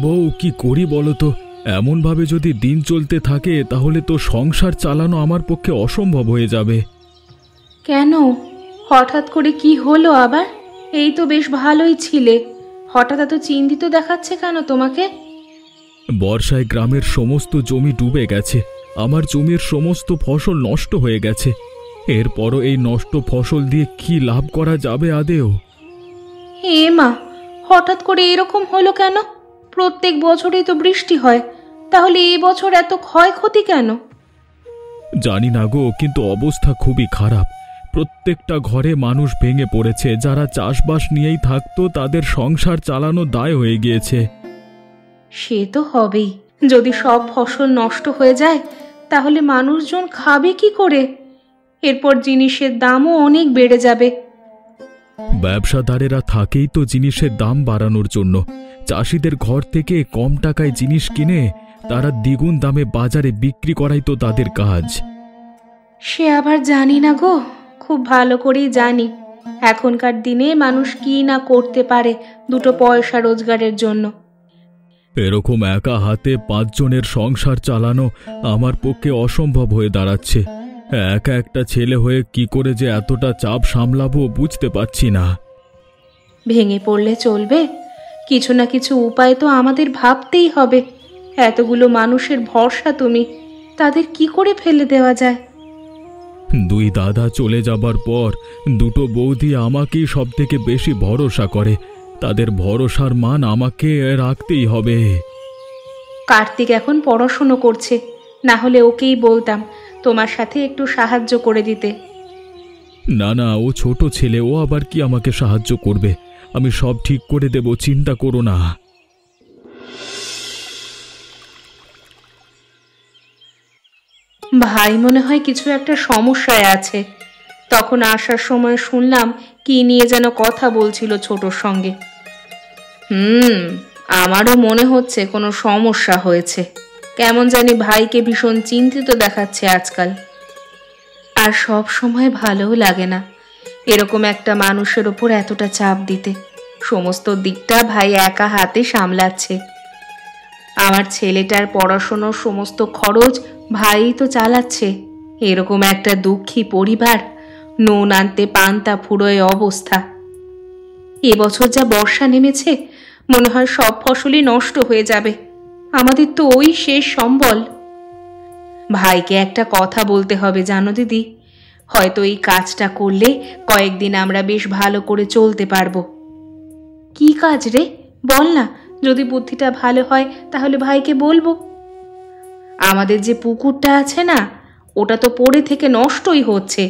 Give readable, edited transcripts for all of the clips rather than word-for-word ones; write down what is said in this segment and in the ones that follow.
বউ, কি করি বলো তো? এমনভাবে যদি দিন চলতে থাকে তাহলে তো সংসার চালানো আমার পক্ষে অসম্ভব হয়ে যাবে। কেন? হঠাৎ করে কি হলো আবার? এই তো বেশ ভালোই ছিলে, হঠাৎ এত চিন্তিত দেখাচ্ছে কেন তোমাকে? বর্ষায় গ্রামের সমস্ত জমি ডুবে গেছে, আমার জমির সমস্ত ফসল নষ্ট হয়ে গেছে। এরপরও এই নষ্ট ফসল দিয়ে কি লাভ করা যাবে আদেও? হে মা, হঠাৎ করে এরকম হলো কেন? প্রত্যেক বছরই তো বৃষ্টি হয়, তাহলে এই বছর এত ক্ষয়ক্ষতি কেন? জানি না গো, কিন্তু অবস্থা খুবই খারাপ। প্রত্যেকটা ঘরে মানুষ ভেঙে পড়েছে। যারা চাষবাস নিয়েই থাকতো তাদের সংসার চালানো দায় হয়ে গিয়েছে। সে তো হবেই। যদি সব ফসল নষ্ট হয়ে যায় তাহলে মানুষজন খাবে কি করে? এরপর জিনিসের দামও অনেক বেড়ে যাবে। ব্যবসাদারেরা থাকেই তো জিনিসের দাম বাড়ানোর জন্য। চাষিদের ঘর থেকে কম টাকায় জিনিস কিনে তারা দ্বিগুণ দামে বাজারে বিক্রি করাই তো তাদের কাজ। সে আবার জানি না গো, খুব ভালো করেই জানি এখনকার দিনে মানুষ কি না করতে পারে দুটো পয়সা রোজগারের জন্য। এরকম একা হাতে 5 জনের সংসার চালানো আমার পক্ষে অসম্ভব হয়ে দাঁড়াচ্ছে। একা একটা ছেলে হয়ে কি করে যে এতটা চাপ সামলাবো বুঝতে পারছি না। ভেঙে পড়লে চলবে? কিছু না কিছু উপায় তো আমাদের ভাবতেই হবে। এতগুলো মানুষের ভরসা তুমি, তাদের কি করে ফেলে দেওয়া যায়? 2 দাদা চলে যাবার পর দুটো বৌদি আমাকেই সব থেকে বেশি ভরসা করে। তাদের ভরসার মান আমাকে রাখতেই হবে। কার্তিক এখন পড়াশুনো করছে, না হলে ওকেই বলতাম তোমার সাথে একটু সাহায্য করে দিতে। না না, ও ছোট ছেলে, ও আবার কি আমাকে সাহায্য করবে? আমি সব ঠিক করে দেব, চিন্তা করো না। ভাই মনে হয় কিছু একটা সমস্যায় আছে। তখন আসার সময় শুনলাম কি নিয়ে যেন কথা বলছিল ছোটর সঙ্গে। আমারও মনে হচ্ছে কোনো সমস্যা হয়েছে। কেমন জানি ভাইকে ভীষণ চিন্তিত দেখাচ্ছে আজকাল। আর সব সময় ভালোও লাগে না এরকম একটা মানুষের ওপর এতটা চাপ দিতে। সমস্ত দিকটা ভাই একা হাতে সামলাচ্ছে। আমার ছেলেটার পড়াশোনার সমস্ত খরচ ভাই তো চালাচ্ছে। এরকম একটা দুঃখী পরিবার, নুন আনতে পান্তা ফুরোয় অবস্থা। এবছর যা বর্ষা নেমেছে, মনে হয় সব ফসলই নষ্ট হয়ে যাবে। আমাদের তো ওই শেষ সম্বল। ভাইকে একটা কথা বলতে হবে জানো দিদি, হয়তো এই কাজটা করলে কয়েকদিন আমরা বেশ ভালো করে চলতে পারবো। কি কাজ রে, বল না, যদি বুদ্ধিটা ভালো হয় তাহলে ভাইকে বলবো। আমাদের যে পুকুরটা আছে না, ওটা তো পড়ে থেকে নষ্টই হচ্ছে।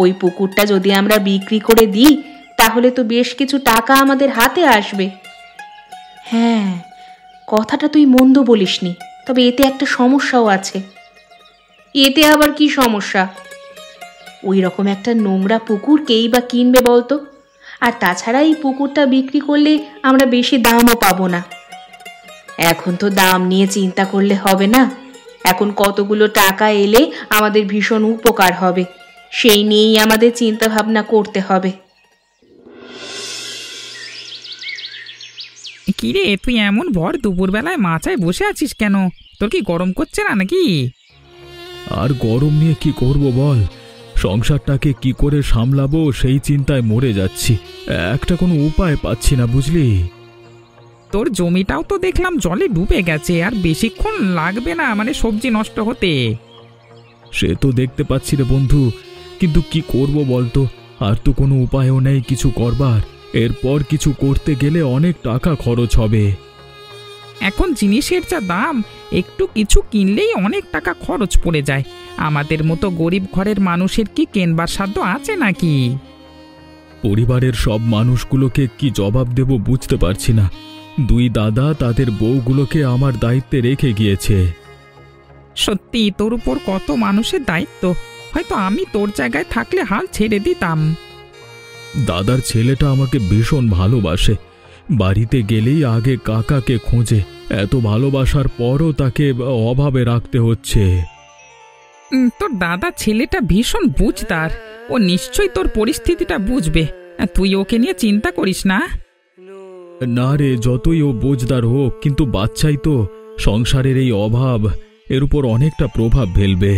ওই পুকুরটা যদি আমরা বিক্রি করে দিই তাহলে তো বেশ কিছু টাকা আমাদের হাতে আসবে। হ্যাঁ, কথাটা তুই মন্দ বলিসনি, তবে এতে একটা সমস্যাও আছে। এতে আবার কি সমস্যা? ওই রকম একটা নোংরা পুকুর কেই বা কিনবে বলতো? আর তাছাড়া এই পুকুরটা বিক্রি করলে আমরা বেশি দামও পাবো না। এখন তো দাম নিয়ে চিন্তা করলে হবে না, এখন কতগুলো টাকা এলে আমাদের ভীষণ উপকার হবে, সেই নিয়েই আমাদের চিন্তা ভাবনা করতে হবে। কিরে, তুই এমন ভর দুপুরবেলায় মাচায় বসে আছিস কেন? তোর কি গরম করছে না নাকি? আর গরম নিয়ে কি করব বল? সংসারটাকে কি করে সামলাবো সেই চিন্তায় মরে যাচ্ছি। একটা কোনো উপায় পাচ্ছি না, বুঝলি? তোর জমিটাও তো দেখলাম জলে ডুবে গেছে, আর বেশিক্ষণ লাগবে না মানে সবজি নষ্ট হতে। সে তো দেখতে পাচ্ছি রে বন্ধু, কিন্তু কি করব বলতো? আর তো কোনো উপায়ও নেই কিছু করবার। এরপর কিছু করতে গেলে অনেক টাকা খরচ হবে। এখন জিনিসের যা দাম, একটু কিছু কিনলেই অনেক টাকা খরচ পড়ে যায়। আমাদের মতো গরিব ঘরের মানুষের কি কেনবার সাধ্য আছে নাকি? পরিবারের সব মানুষগুলোকে কি জবাব দেব বুঝতে পারছি না। 2 দাদা তাদের বউগুলোকে আমার দায়িত্বে রেখে গিয়েছে। সত্যি তোর উপর কত মানুষের দায়িত্ব। হয়তো আমি তোর জায়গায় থাকলে হাল ছেড়ে দিতাম। দাদার ছেলেটা আমাকে ভীষণ ভালোবাসে। বাড়িতে গেলেই আগে কাকাকে খোঁজে। এত ভালোবাসার পরও তাকে অভাবে রাখতে হচ্ছে। তোর দাদা ছেলেটা ভীষণ বুঝদার, ও নিশ্চয়ই তোর পরিস্থিতিটা বুঝবে। তুই ওকে নিয়ে চিন্তা করিস না। না রে, যতই ও বোঝদার হোক, কিন্তু বাচ্চাই তো। সংসারের এই অভাব এর উপর অনেকটা প্রভাব ফেলবে।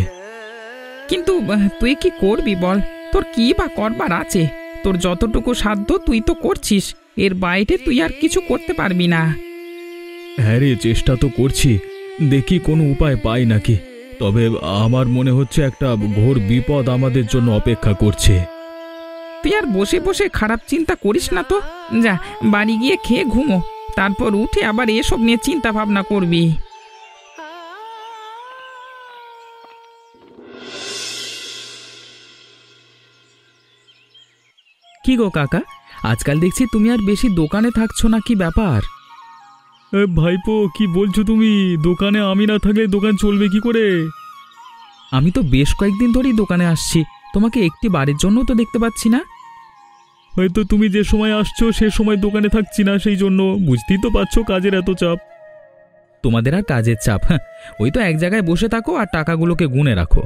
কিন্তু তুই কি করবি বল? তোর কি বা করবার আছে? তোর যতটুকু সাধ্য তুই তো করছিস, এর বাইরে তুই আর কিছু করতে পারবি না। হ্যাঁ রে, চেষ্টা তো করছি, দেখি কোনো উপায় পাই নাকি। তবে আমার মনে হচ্ছে একটা ঘোর বিপদ আমাদের জন্য অপেক্ষা করছে। তুই আর বসে বসে খারাপ চিন্তা করিস না তো। যা, বাড়ি গিয়ে খেয়ে ঘুমো, তারপর উঠে আবার এসব নিয়ে চিন্তা ভাবনা করবি। কি গো কাকা, আজকাল দেখছি তুমি আর বেশি দোকানে থাকছো না, কি ব্যাপার? ভাইপো, কি বলছো তুমি? দোকানে আমি না থাকলে দোকান চলবে কি করে? আমি তো বেশ কয়েকদিন ধরেই দোকানে আসছি, তোমাকে একটি বারের জন্য তো দেখতে পাচ্ছি না। হয়তো তুমি যে সময় আসছো সে সময় দোকানে থাকছি না, সেই জন্য। বুঝতেই তো পারছো কাজের এত চাপ। তোমাদের আর কাজের চাপ? হ্যাঁ, ওই তো এক জায়গায় বসে থাকো আর টাকাগুলোকে গুনে রাখো।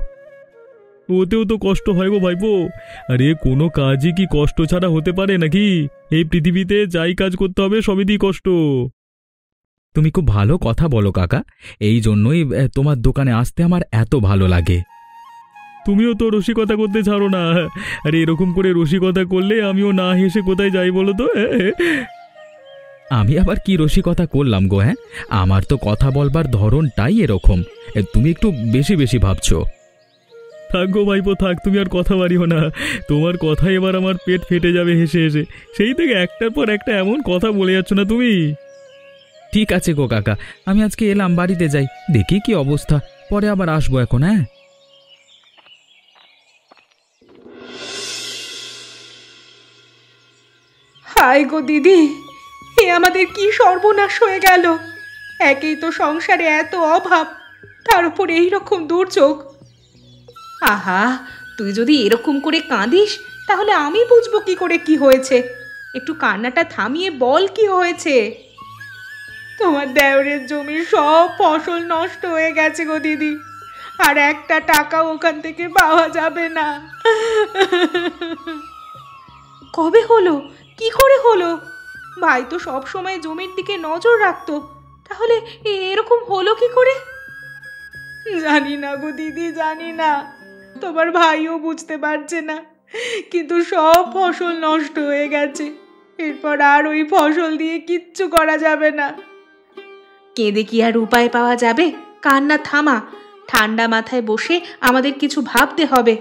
ওতেও তো কষ্ট হয় গো ভাইপো। আরে কোনো কাজই কি কষ্ট ছাড়া হতে পারে নাকি? এই পৃথিবীতে যাই কাজ করতে হবে সবেতেই কষ্ট। তুমি খুব ভালো কথা বলো কাকা, এই জন্যই তোমার দোকানে আসতে আমার এত ভালো লাগে। তুমিও তো রসিকতা করতে ছাড়ো না। আরে এরকম করে রসিকতা করলে আমিও না হেসে কোথায় যাই বলো তো? আমি আবার কি রসিকতা করলাম গো? হ্যাঁ, আমার তো কথা বলবার ধরনটাই এরকম। তুমি একটু বেশি বেশি ভাবছো। থাক গো ভাইপো থাক, তুমি আর কথা বাড়িও না। তোমার কথাই এবার আমার পেট ফেটে যাবে হেসে হেসে। সেই থেকে একটার পর একটা এমন কথা বলে যাচ্ছ না তুমি। ঠিক আছে গো কাকা, আমি আজকে এলাম, বাড়িতে যাই, দেখি কি অবস্থা, পরে আবার আসবো এখন। হ্যাঁ, হায় গো দিদি, এ আমাদের কি সর্বনাশ হয়ে গেল! একেই তো সংসারে এত অভাব, তার উপর এইরকম দুর্যোগ। আহা, তুই যদি এরকম করে কাঁদিস তাহলে আমি বুঝবো কি করে কি হয়েছে। একটু কান্নাটা থামিয়ে বল কি হয়েছে। তোমার দেওরের জমির সব ফসল নষ্ট হয়ে গেছে গো দিদি, আর একটা টাকা ওখান থেকে পাওয়া যাবে না। কবে হলো? কি করে হলো? ভাই তো সব সময় জমির দিকে নজর রাখতো, তাহলে এরকম হলো কি করে? জানি না গো দিদি, জানি না। তোমার ভাইও বুঝতে পারছে না, কিন্তু সব ফসল নষ্ট হয়ে গেছে। এরপর আর ওই ফসল দিয়ে কিচ্ছু করা যাবে না। কেঁদে কি আর উপায় পাওয়া যাবে? কান্না থামা, ঠান্ডা মাথায় বসে আমাদের কিছু ভাবতে হবে।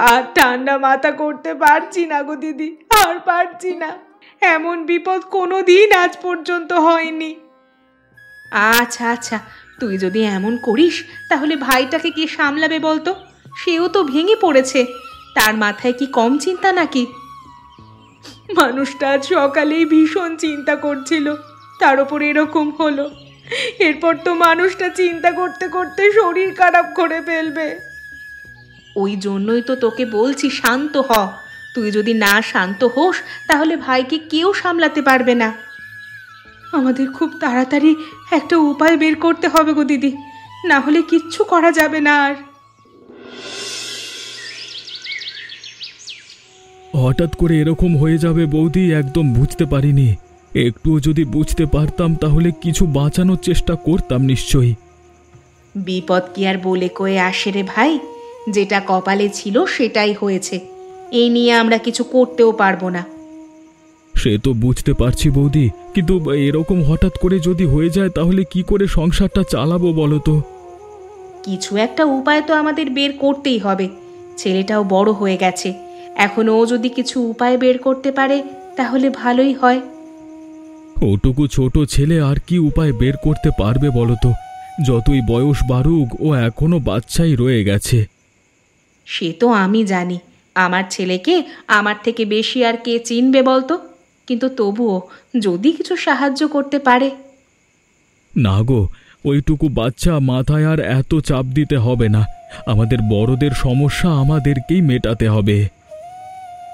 আর ঠান্ডা মাথা করতে পারছি না গো দিদি, আর পারছি না। এমন বিপদ কোনোদিন আজ পর্যন্ত হয়নি। আচ্ছা আচ্ছা, তুই যদি এমন করিস তাহলে ভাইটাকে কে সামলাবে বলতো? সেও তো ভেঙে পড়েছে, তার মাথায় কি কম চিন্তা নাকি? মানুষটা আজ সকালেই ভীষণ চিন্তা করছিল, তার উপর এরকম হলো। এরপর তো মানুষটা চিন্তা করতে করতে শরীর খারাপ করে ফেলবে। ওই জন্যই তো তোকে বলছি শান্ত হ। তুই যদি না শান্ত হোস তাহলে ভাইকে কেউ সামলাতে পারবে না। আমাদের খুব তাড়াতাড়ি একটা উপায় বের করতে হবে গো দিদি, না হলে কিচ্ছু করা যাবে না আর। হঠাৎ করে এরকম হয়ে যাবে বৌদি, একদম বুঝতে পারিনি। একটুও যদি বুঝতে পারতাম তাহলে কিছু বাঁচানোর চেষ্টা করতাম নিশ্চয়ই। বিপদ কি আর বলে কয়ে আসে রে ভাই? যেটা কপালে ছিল সেটাই হয়েছে, এই নিয়ে আমরা কিছু করতেও পারবো না। সে তো বুঝতে পারছি বৌদি, কিন্তু এরকম হঠাৎ করে যদি হয়ে যায় তাহলে কি করে সংসারটা চালাবো বলো তো? কিছু একটা উপায় তো আমাদের বের করতেই হবে। ছেলেটাও বড় হয়ে গেছে, এখন ও যদি কিছু উপায় বের করতে পারে তাহলে ভালোই হয়। ওটুকু ছোট ছেলে আর কি উপায় বের করতে পারবে বলো তো? যতই বয়স বাড়ুক ও এখনো বাচ্চাই রয়ে গেছে। সে তো আমি জানি, আমার ছেলেকে আমার থেকে বেশি আর কে চিনবে বলতো? কিন্তু তবুও যদি কিছু সাহায্য করতে পারে। না গো, ওইটুকু বাচ্চা মাথায় আর এত চাপ দিতে হবে না। আমাদের বড়দের সমস্যা আমাদেরকেই মেটাতে হবে।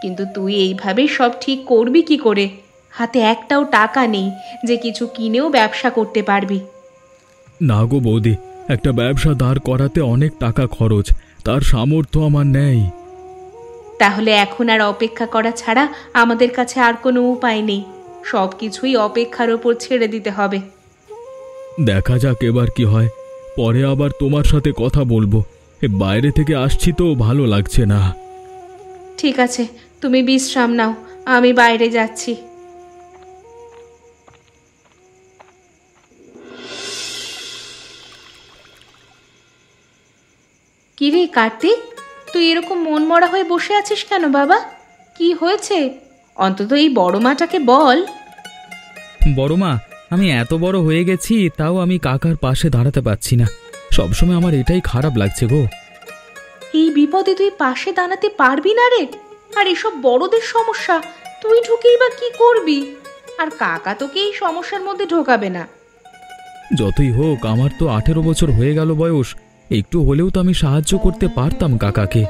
কিন্তু তুই এইভাবে সব ঠিক করবি কি করে? হাতে একটাও টাকা নেই যে কিছু কিনেও ব্যবসা করতে পারবি। না গো বৌদি, একটা ব্যবসা দাঁড় করাতে অনেক টাকা খরচ, তার সামর্থ্য আমার নেই। তাহলে এখন আর অপেক্ষা করা ছাড়া আমাদের কাছে আর কোনো উপায় নেই। সব কিছুই অপেক্ষার ওপর ছেড়ে দিতে হবে। দেখা যাক এবার কি হয়, পরে আবার তোমার সাথে কথা বলবো। বাইরে থেকে আসছি তো ভালো লাগছে না। ঠিক আছে, তুমি বিশ্রাম নাও, আমি বাইরে যাচ্ছি। কিরে কার্তিক, তুই এরকম মন মরা হয়ে বসে আছিস কেন বাবা? কি হয়েছে? অন্তত এই বড় মাটাকে বল। বড় মা, আমি এত বড় হয়ে গেছি তাও আমি কাকার পাশে দাঁড়াতে পারছি না। সবসময় আমার এটাই খারাপ লাগছে গো। এই বিপদে তুই পাশে দাঁড়াতে পারবি না রে? আর এসব বড়দের সমস্যা, তুই ঢুকেই বা কি করবি? আর কাকা তোকে এই সমস্যার মধ্যে ঢোকাবে না। যতই হোক, আমার তো 18 বছর হয়ে গেল বয়স। একটু হলেও তো আমি সাহায্য করতে পারতাম কাকাকে।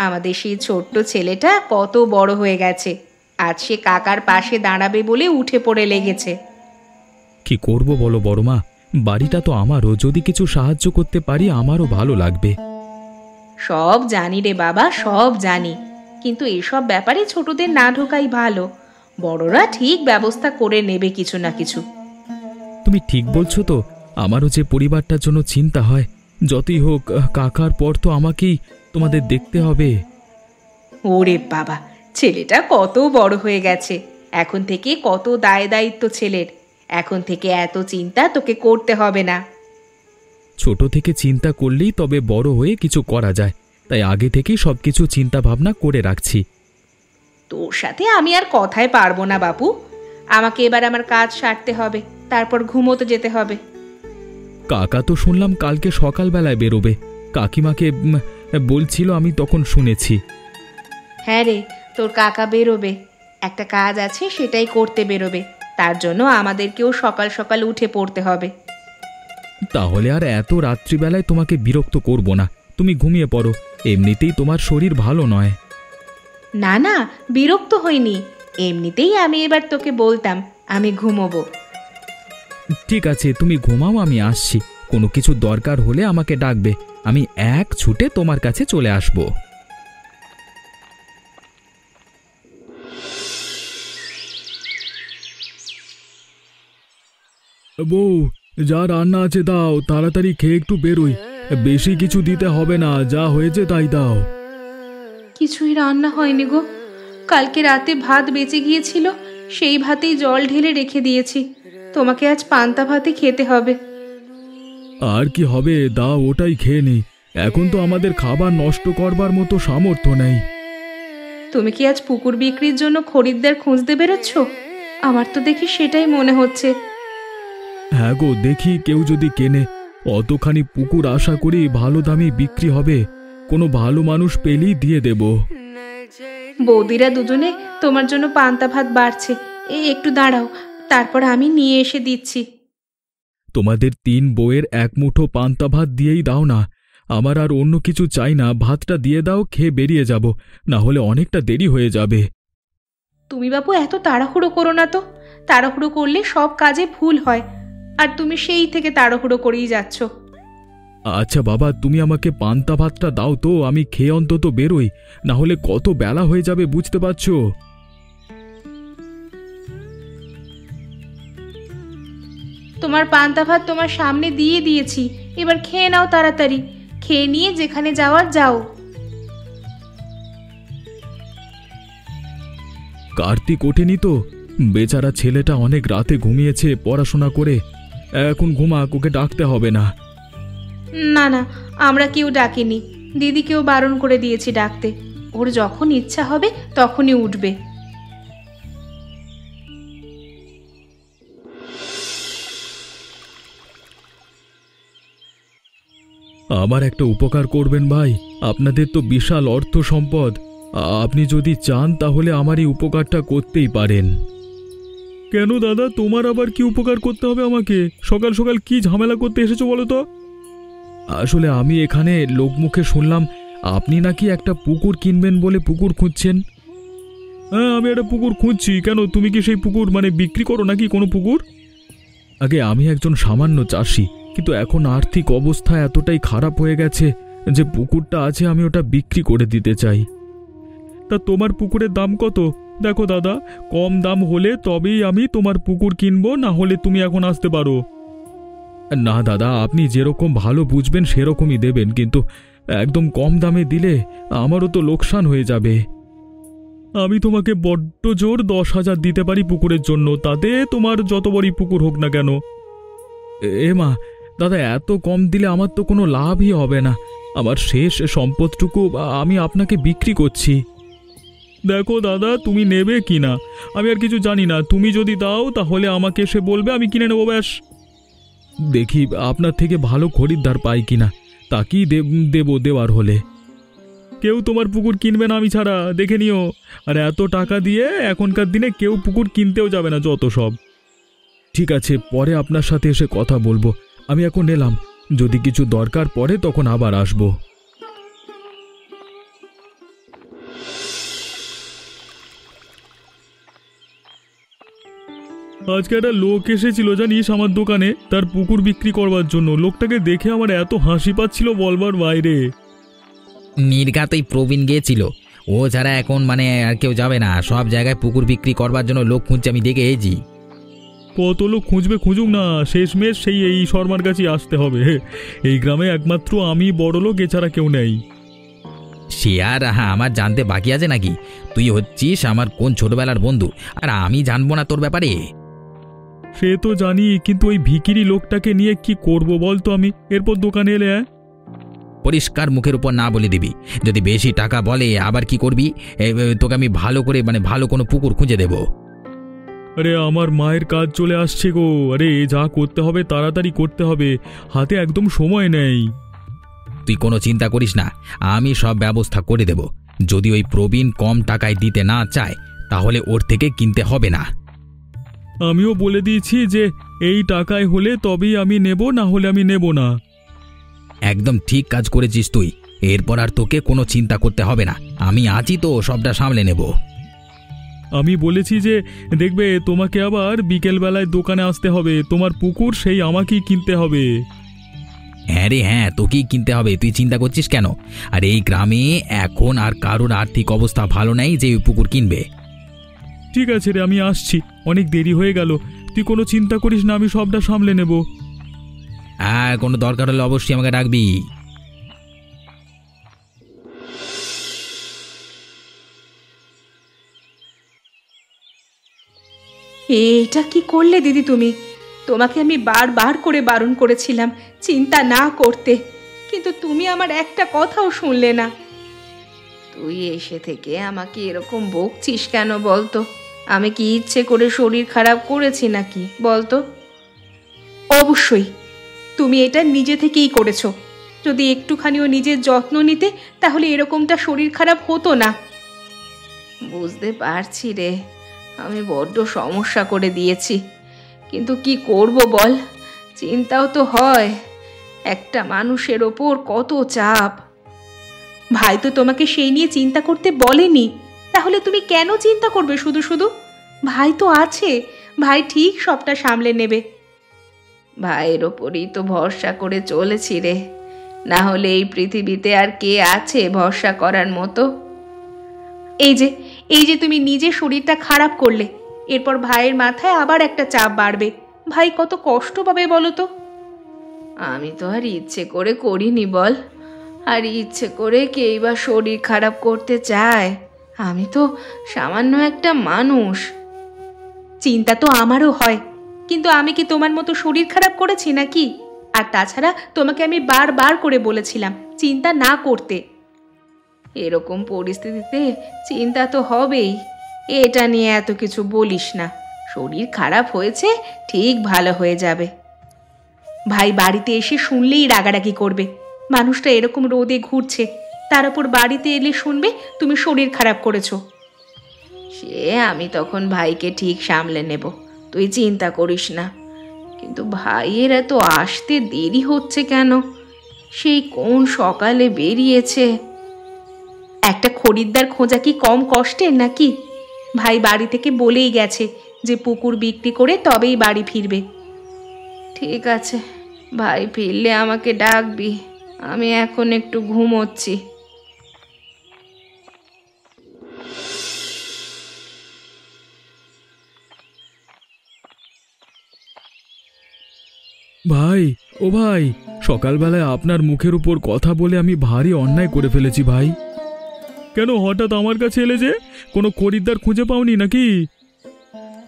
আমাদের সেই ছোট্ট ছেলেটা কত বড় হয়ে গেছে, আজ সে কাকার পাশে দাঁড়াবে বলে উঠে পড়ে লেগেছে। কি করব বলো বড় মা, বাড়িটা তো আমারও, যদি কিছু সাহায্য করতে পারি আমারও ভালো লাগবে। সব জানি রে বাবা, সব জানি, কিন্তু এসব ব্যাপারে ছোটদের না ঢোকাই ভালো। বড়রা ঠিক ব্যবস্থা করে নেবে কিছু না কিছু। তুমি ঠিক বলছো তো, আমারও যে পরিবারটার জন্য চিন্তা হয়। যতই হোক, কাকার পর তো আমাকেই তোমাদের দেখতে হবে। ওরে বাবা, ছেলেটা কত বড় হয়ে গেছে, এখন থেকে কত দায় দায়িত্ব ছেলের। এখন থেকে এত চিন্তা তোকে করতে হবে না। ছোট থেকে চিন্তা করলেই তবে বড় হয়ে কিছু করা যায়, তাই আগে থেকেই সবকিছু চিন্তা ভাবনা করে রাখছি। তোর সাথে আমি আর কথায় পারবো না বাপু। আমাকে এবার আমার কাজ সারতে হবে, তারপর ঘুমোতে যেতে হবে। কাকা তো শুনলাম কালকে সকালবেলায় বেরোবে। কাকিমাকে বলছিল, আমি তখন শুনেছি। হ্যাঁ রে, তোর কাকা বেরোবে, একটা কাজ আছে সেটাই করতে বেরোবে। তার জন্য আমাদেরকেও সকাল সকাল উঠে পড়তে হবে। তাহলে আর এত রাত্রিবেলায় তোমাকে বিরক্ত করব না, তুমি ঘুমিয়ে পড়ো। এমনিতেই তোমার শরীর ভালো নয়। না না, বিরক্ত হইনি, এমনিতেই আমি এবার তোকে বলতাম আমি ঘুমোবো। ঠিক আছে, তুমি ঘুমাও, আমি আসছি। কোনো কিছু দরকার হলে আমাকে ডাকবে, আমি এক ছুটে তোমার কাছে চলে আসব। বউ, যা রান্না আছে দাও, তাড়াতাড়ি খেয়ে একটু বেরোই। বেশি কিছু দিতে হবে না, যা হয়েছে তাই দাও। কিছুই রান্না হয়নি গো, কালকে রাতে ভাত বেঁচে গিয়েছিল, সেই ভাতেই জল ঢেলে রেখে দিয়েছি। তোমাকে আজ পান্তা ভাতে খেতে হবে। আর কি হবে, দাও ওটাই খেয়ে নি। এখন তো আমাদের খাবার নষ্ট করবার মতো সামর্থ্য নেই। তুমি কি আজ পুকুর বিক্রির জন্য খরিদ্দার খুঁজতে বেরোচ্ছ? আমার তো দেখি সেটাই মনে হচ্ছে। হ্যাঁ গো, দেখি কেউ যদি কেনে। অতখানি পুকুর আশা করি ভালো দামে বিক্রি হবে। কোনো ভালো মানুষ পেলেই দিয়ে দেব। বৌদিরা দুজনে তোমার জন্য পান্তা ভাত বাড়ছে, একটু দাঁড়াও, তারপর আমি নিয়ে এসে দিচ্ছি। তোমাদের 3 বউয়ের এক মুঠো পান্তা ভাত দিয়েই দাও না, আমার আর অন্য কিছু চাই না। ভাতটা দিয়ে দাও, খেয়ে বেরিয়ে যাব, না হলে অনেকটা দেরি হয়ে যাবে। তুমি বাপু এত তাড়াহুড়ো করো না তো, তাড়াহুড়ো করলে সব কাজে ভুল হয়, আর তুমি সেই থেকে তাড়াহুড়ো করেই যাচ্ছ। আচ্ছা বাবা, তুমি আমাকে পান্তা ভাতটা দাও তো, আমি খেয়ে অন্তত বেরোই, না হলে কত বেলা হয়ে যাবে বুঝতে পারছো। তোমার পান্তা ভাত তোমার সামনে দিয়ে দিয়েছি, এবার খেয়ে নাও তাড়াতাড়ি, খেয়ে নিয়ে যেখানে যাওয়ার যাও। কার্তিক ওঠেনি তো? বেচারা ছেলেটা অনেক রাতে ঘুমিয়েছে পড়াশোনা করে, এখন ঘুমাক, ওকে ডাকতে হবে না। না না, আমরা কেউ ডাকিনি, দিদিকেও বারণ করে দিয়েছি ডাকতে। ওর যখন ইচ্ছা হবে তখনই উঠবে। আমার একটা উপকার করবেন ভাই, আপনাদের তো বিশাল অর্থ সম্পদ। আপনি যদি চান তাহলে আমার এই উপকারটা করতেই পারেন। কেন দাদা, তোমার আবার কি উপকার করতে হবে আমাকে? সকাল সকাল কি ঝামেলা করতে এসেছো বলো তো? আসলে আমি এখানে লোকমুখে শুনলাম আপনি নাকি একটা পুকুর কিনবেন বলে পুকুর খুঁজছেন। হ্যাঁ, আমি একটা পুকুর খুঁজছি। কেন, তুমি কি সেই পুকুর বিক্রি করো নাকি কোনো পুকুর? আগে আমি একজন সামান্য চাষি, কিন্তু এখন আর্থিক অবস্থা এতটাই খারাপ হয়ে গেছে যে পুকুরটা আছে আমি ওটা বিক্রি করে দিতে চাই। তা তোমার পুকুরের দাম কত? দেখো দাদা, কম দাম হলে তবেই আমি তোমার পুকুর কিনবো, না হলে তুমি এখন আসতে পারো। না দাদা, আপনি যেরকম ভালো বুঝবেন সেরকমই দেবেন, কিন্তু একদম কম দামে দিলে আমারও তো লোকসান হয়ে যাবে। আমি তোমাকে বড্ড জোর 10,000 দিতে পারি পুকুরের জন্য, তাতে তোমার যত বড়ই পুকুর হোক না কেন। মা, দাদা এত কম দিলে আমার তো কোনো লাভই হবে না। আমার শেষ সম্পদটুকু আমি আপনাকে বিক্রি করছি। দেখো দাদা, তুমি নেবে কি না আমি আর কিছু জানি না, তুমি যদি দাও তাহলে আমাকে এসে বলবে, আমি কিনে নেবো ব্যাস। দেখি আপনার থেকে ভালো খরিদ্দার পাই কিনা, তাকেই দেওয়ার হলে। কেউ তোমার পুকুর কিনবে না আমি ছাড়া, দেখে নিও। আর এত টাকা দিয়ে এখনকার দিনে কেউ পুকুর কিনতেও যাবে না, যত সব। ঠিক আছে, পরে আপনার সাথে এসে কথা বলবো। আমি এখন এলাম, যদি কিছু দরকার পড়ে তখন আবার আসবো। আজকে একটা লোক এসেছিল জানিস আমার দোকানে, তার পুকুর বিক্রি করবার জন্য। লোকটাকে দেখে আমার এত হাসি পাচ্ছিল বলবার বাইরে। নির্ঘাত ওই প্রবীণ গিয়েছিল, ও ছাড়া এখন মানে আর কেউ যাবে না, সব জায়গায় পুকুর বিক্রি করবার জন্য লোক খুঁজছে, আমি দেখে এসেছি। কত লোক খুঁজবে, খুঁজুক না, শেষমেশ সেই এই শর্মার কাছে আসতে হবে। এই গ্রামে একমাত্র আমি বড় লোক, এছাড়া কেউ নেই। সে আর আমার জানতে বাকি আছে নাকি? তুই হচ্ছিস আমার কোন ছোটবেলার বন্ধু, আর আমি জানবো না তোর ব্যাপারে? সে তো জানি, কিন্তু ওই ভিখিরি লোকটাকে নিয়ে কি করব বলতো আমি, এরপর দোকানে এলে। পরিষ্কার মুখের উপর না বলে দিবি, যদি বেশি টাকা বলে আবার কি করবি? তোকে আমি ভালো করে মানে ভালো কোনো পুকুর খুঁজে দেবো। আরে আমার মায়ের কাজ চলে আসছে গো, আরে যা করতে হবে তাড়াতাড়ি করতে হবে, হাতে একদম সময় নেই। তুই কোনো চিন্তা করিস না, আমি সব ব্যবস্থা করে দেব। যদি ওই প্রবীণ কম টাকায় দিতে না চায় তাহলে ওর থেকে কিনতে হবে না। আমিও বলে দিয়েছি যে এই টাকায় হলে তবেই আমি নেব, না হলে আমি নেব না। একদম ঠিক কাজ করেছিস তুই, এরপর আর তোকে কোনো চিন্তা করতে হবে না, আমি আছি তো, সবটা সামলে নেব। আমি বলেছি যে দেখবে, তোমাকে আবার বিকেলবেলায় দোকানে আসতে হবে, তোমার পুকুর সেই আমাকেই কিনতে হবে। হ্যাঁ রে হ্যাঁ, তোকেই কিনতে হবে, তুই চিন্তা করছিস কেন? আর এই গ্রামে এখন আর কারোর আর্থিক অবস্থা ভালো নেই যে ওই পুকুর কিনবে। ঠিক আছে রে, আমি আসছি, অনেক দেরি হয়ে গেল, তুই কোনো চিন্তা করিস না, আমি সবটা সামলে নেব। হ্যাঁ, কোনো দরকার হলে অবশ্যই আমাকে ডাকবি। এটা কি করলে দিদি তুমি? তোমাকে আমি বারবার করে বারণ করেছিলাম চিন্তা না করতে, কিন্তু তুমি আমার একটা কথাও শুনলে না। তুই এসে থেকে আমাকে এরকম বকছিস কেন বলতো? আমি কি ইচ্ছে করে শরীর খারাপ করেছি নাকি বলতো? অবশ্যই তুমি এটা নিজে থেকেই করেছো। যদি একটুখানিও নিজের যত্ন নিতে তাহলে এরকমটা শরীর খারাপ হতো না। বুঝতে পারছি রে, আমি বড্ড সমস্যা করে দিয়েছি, কিন্তু কি করব বল, চিন্তাও তো হয়। একটা মানুষের ওপর কত চাপ। ভাই তো তোমাকে সেই নিয়ে চিন্তা করতে বলেনি, তাহলে তুমি কেন চিন্তা করবে শুধু শুধু? ভাই তো আছে, ভাই ঠিক সবটা সামলে নেবে। ভাইয়ের ওপরই তো ভরসা করে চলেছি রে, না হলে এই পৃথিবীতে আর কে আছে ভরসা করার মতো? এই যে তুমি নিজে শরীরটা খারাপ করলে, এরপর ভাইয়ের মাথায় আবার একটা চাপ বাড়বে। ভাই কত কষ্ট পাবে বলো তো? আমি তো আর ইচ্ছে করে করিনি বল, আর ইচ্ছে করে কেই বা শরীর খারাপ করতে চায়? আমি তো সামান্য একটা মানুষ। চিন্তা তো আমারও হয়, কিন্তু আমি কি তোমার মতো শরীর খারাপ করেছি নাকি? আর তাছাড়া তোমাকে আমি বারবার করে বলেছিলাম চিন্তা না করতে। এরকম পরিস্থিতিতে চিন্তা তো হবেই, এটা নিয়ে এত কিছু বলিস না। শরীর খারাপ হয়েছে, ঠিক ভালো হয়ে যাবে। ভাই বাড়িতে এসে শুনলেই রাগারাগি করবে, মানুষটা এরকম রোদে ঘুরছে, তার উপর বাড়িতে এলে শুনবে তুমি শরীর খারাপ করেছো। সে আমি তখন ভাইকে ঠিক সামলে নেব, তুই চিন্তা করিস না। কিন্তু ভাইয়ের এত আসতে দেরি হচ্ছে কেন? সেই কোন সকালে বেরিয়েছে। একটা খরিদ্দার খোঁজা কি কম কষ্টের নাকি? ভাই বাড়ি থেকে বলেই গেছে যে পুকুর বিক্রি করে তবেই বাড়ি ফিরবে। ঠিক আছে, ভাই ফিরলে আমাকে ডাকবি, আমি এখন একটু ঘুমোচ্ছি। ভাই, ও ভাই, সকালবেলায় আপনার মুখের উপর কথা বলে আমি ভারী অন্যায় করে ফেলেছি ভাই। কেন হঠাৎ আমার কাছে এলে যে? কোনো খরিদ্দার খুঁজে পাওনি নাকি?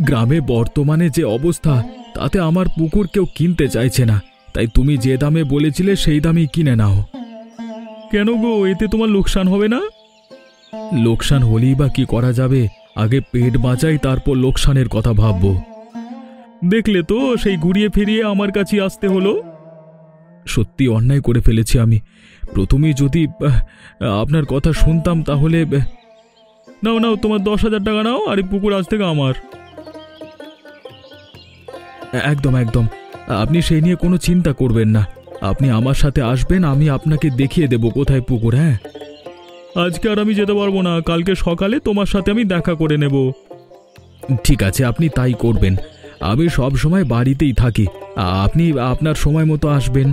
গ্রামে বর্তমানে যে অবস্থা, তাতে আমার পুকুর কেউ কিনতে চাইছে না, তাই তুমি যে দামে বলেছিলে সেই দামেই কিনে নাও। কেন গো, এতে তোমার লোকসান হবে না? লোকসান হলেই বা কি করা যাবে, আগে পেট বাঁচাই, তারপর লোকসানের কথা ভাববো। দেখলে তো, সেই ঘুরিয়ে ফিরিয়ে আমার কাছে আসতে হলো। সত্যি অন্যায় করে ফেলেছি আমি। প্রথমেই যদি আপনার কথা শুনতাম তাহলে। নাও নাও, তোমার 10,000 টাকা নাও, আর এই পুকুর আজ থেকে আমার। একদম একদম, আপনি সেই নিয়ে কোনো চিন্তা করবেন না। আপনি আমার সাথে আসবেন, আমি আপনাকে দেখিয়ে দেব কোথায় পুকুর। হ্যাঁ, আজকে আর আমি যেতে পারবো না, কালকে সকালে তোমার সাথে আমি দেখা করে নেব। ঠিক আছে, আপনি তাই করবেন। আমি সব সময় বাড়িতেই থাকি, আপনি আপনার সময় মতো আসবেন।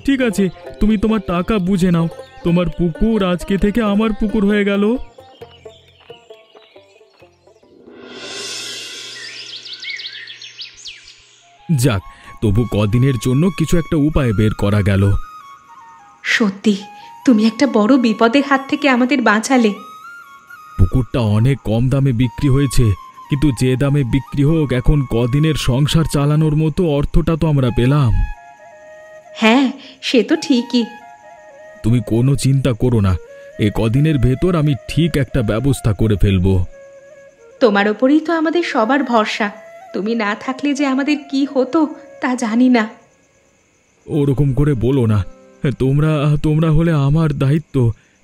ঠিক আছে, তুমি তোমার টাকা বুঝে নাও। তোমার পুকুর আজকে থেকে আমার পুকুর হয়ে গেল। যাক, তবু কদিনের জন্য কিছু একটা উপায় বের করা গেল। সত্যি তুমি একটা বড় বিপদের হাত থেকে আমাদের বাঁচালে। পুকুরটা অনেক কম দামে বিক্রি হয়েছে, কিন্তু যে দামে বিক্রি হোক, এখন কদিনের সংসার চালানোর মতো অর্থটা তো আমরা পেলাম। হ্যাঁ, সে তো ঠিকই। তুমি কোনো চিন্তা করো না, এ কদিনের ভেতর আমি ঠিক একটা ব্যবস্থা করে ফেলবো। তোমার ওপরেই তো আমাদের সবার ভরসা। তুমি না থাকলে যে আমাদের কি হতো তা জানি না। ওরকম করে বলো না। তোমরা তোমরা হলে আমার দায়িত্ব।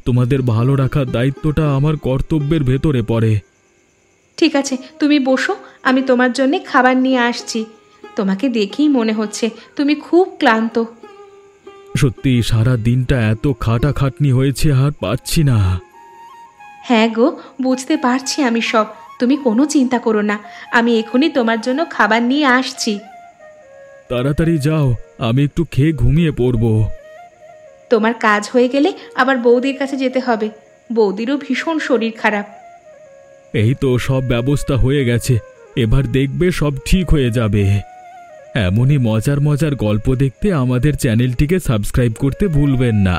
তোমাদের ভালো রাখার দায়িত্বটা আমার কর্তব্যের ভেতরে পড়ে। ঠিক আছে, তুমি বসো, আমি তোমার জন্য খাবার নিয়ে আসছি। তোমাকে দেখেই মনে হচ্ছে তুমি খুব ক্লান্ত। সত্যি সারা দিনটা এত খাটাখাটনি হয়েছে, আর পারছি না। হ্যাঁ গো, বুঝতে পারছি আমি সব। তুমি কোনো চিন্তা করো না, আমি এখনই তোমার জন্য খাবার নিয়ে আসছি। তাড়াতাড়ি যাও, আমি একটু খেয়ে ঘুমিয়ে পড়ব। তোমার কাজ হয়ে গেলে আবার বৌদির কাছে যেতে হবে। বৌদিরও ভীষণ শরীর খারাপ। এই তো সব ব্যবস্থা হয়ে গেছে, এবার দেখবে সব ঠিক হয়ে যাবে। এমনই মজার মজার গল্প দেখতে আমাদের চ্যানেলটিকে সাবস্ক্রাইব করতে ভুলবেন না।